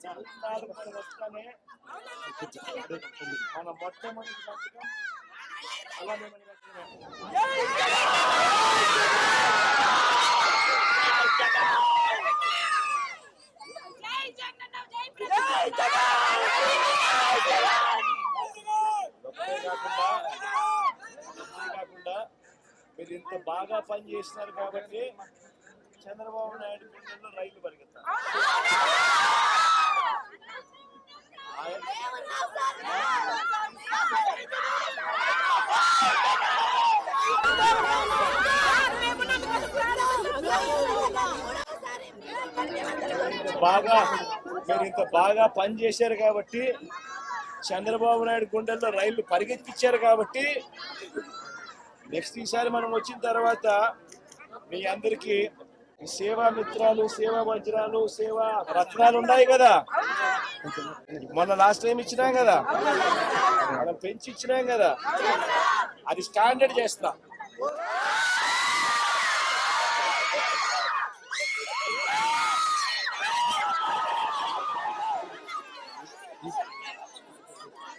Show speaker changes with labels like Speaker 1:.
Speaker 1: వస్తానే మన మొట్టమొదటి సంతకం అలానే కాకుండా మీరు ఇంత బాగా పని చేస్తున్నారు కాబట్టి చంద్రబాబు నాయుడు గుండెల్లో రైలు పరిగెత్తారు. మీరు ఇంత బాగా పని చేశారు కాబట్టి చంద్రబాబు నాయుడు గుండెల్లో రైళ్లు పరిగెత్తించారు కాబట్టి నెక్స్ట్ ఈసారి మనం వచ్చిన తర్వాత మీ అందరికీ సేవా మిత్రాలు, సేవా వజ్రాలు, సేవా రత్నాలు ఉన్నాయి కదా. మొన్న లాస్ట్ టైం ఇచ్చినాం కదా, మనం పెంచి ఇచ్చినాం కదా, అది స్టాండర్డ్ చేస్తాం.